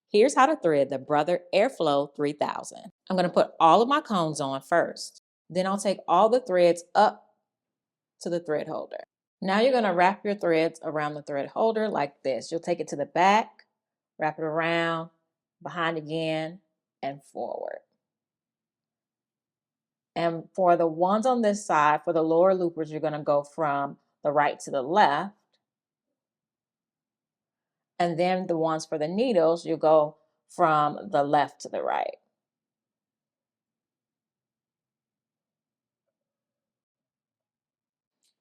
Here's how to thread the Brother AirFlow 3000. I'm going to put all of my cones on first. Then I'll take all the threads up to the thread holder. Now you're going to wrap your threads around the thread holder like this. You'll take it to the back, wrap it around, behind again, and forward. And for the ones on this side, for the lower loopers, you're going to go from the right to the left. And then the ones for the needles, you go from the left to the right.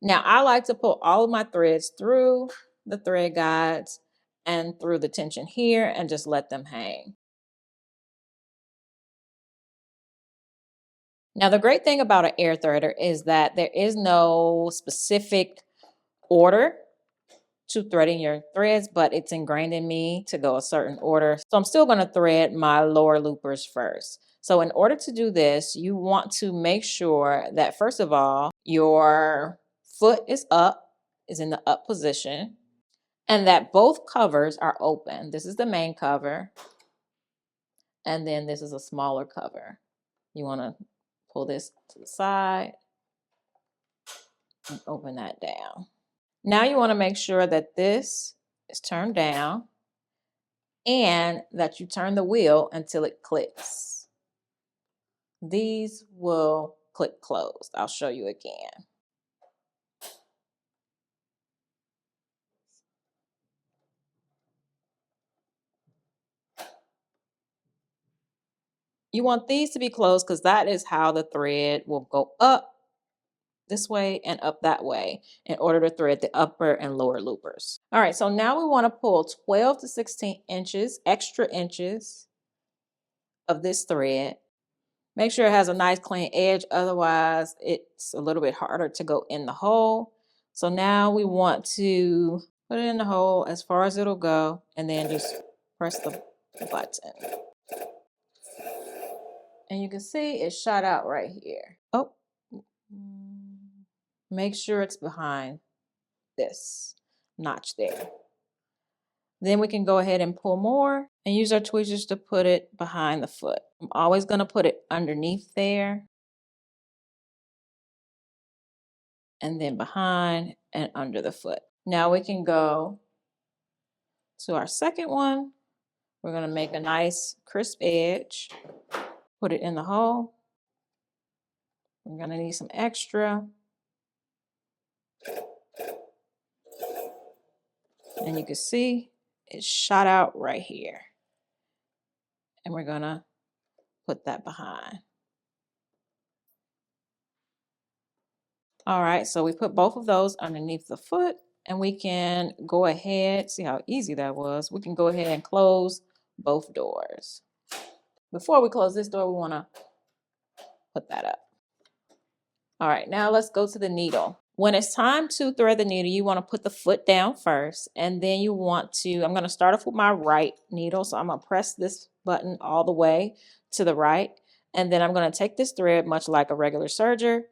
Now, I like to pull all of my threads through the thread guides and through the tension here and just let them hang. Now, the great thing about an air threader is that there is no specific order to threading your threads, but it's ingrained in me to go a certain order. So I'm still going to thread my lower loopers first. So in order to do this, you want to make sure that first of all, your foot is up, is in the up position, and that both covers are open. This is the main cover, and then this is a smaller cover. You want to pull this to the side and open that down. Now you want to make sure that this is turned down and that you turn the wheel until it clicks. These will click closed. I'll show you again. You want these to be closed because that is how the thread will go up this way and up that way in order to thread the upper and lower loopers. All right, so now we want to pull 12 to 16 inches, extra inches of this thread. Make sure it has a nice clean edge, otherwise it's a little bit harder to go in the hole. So now we want to put it in the hole as far as it'll go and then just press the button. And you can see it shot out right here. Oh, make sure it's behind this notch there. Then we can go ahead and pull more and use our tweezers to put it behind the foot. I'm always going to put it underneath there and then behind and under the foot. Now we can go to our second one. We're going to make a nice crisp edge, put it in the hole. We're going to need some extra. And you can see it shot out right here. And we're going to put that behind. All right, so we put both of those underneath the foot and we can go ahead, see how easy that was. We can go ahead and close both doors. Before we close this door, we want to put that up. All right, now let's go to the needle. When it's time to thread the needle, you want to put the foot down first, and then you want to, I'm going to start off with my right needle. So I'm going to press this button all the way to the right. And then I'm going to take this thread, much like a regular serger,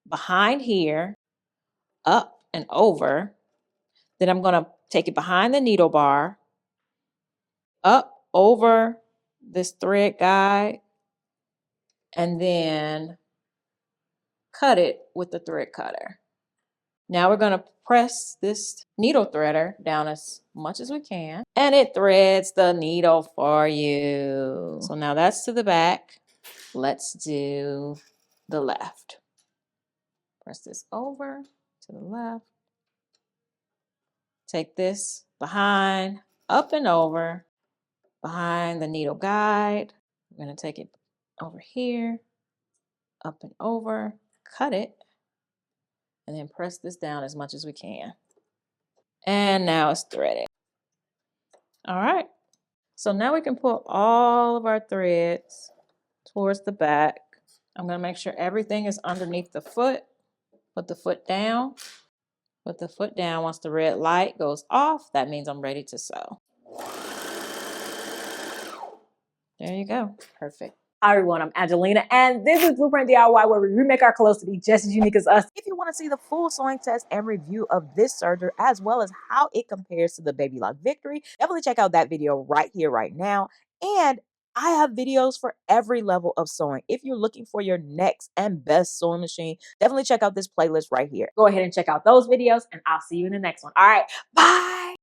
behind here, up and over. Then I'm going to take it behind the needle bar, up over this thread guide, and then cut it with the thread cutter. Now we're going to press this needle threader down as much as we can, and it threads the needle for you. So now that's to the back. Let's do the left. Press this over to the left. Take this behind, up and over, behind the needle guide. We're going to take it over here, up and over, cut it, and then press this down as much as we can. And now it's threaded. All right. So now we can pull all of our threads towards the back. I'm going to make sure everything is underneath the foot. Put the foot down. Put the foot down. Once the red light goes off, that means I'm ready to sew. There you go. Perfect. Hi everyone, I'm Angelina, and this is Blueprint DIY, where we remake our clothes to be just as unique as us. If you want to see the full sewing test and review of this serger, as well as how it compares to the Baby Lock Victory, definitely check out that video right here, right now. And I have videos for every level of sewing. If you're looking for your next and best sewing machine, definitely check out this playlist right here. Go ahead and check out those videos, and I'll see you in the next one. All right, bye!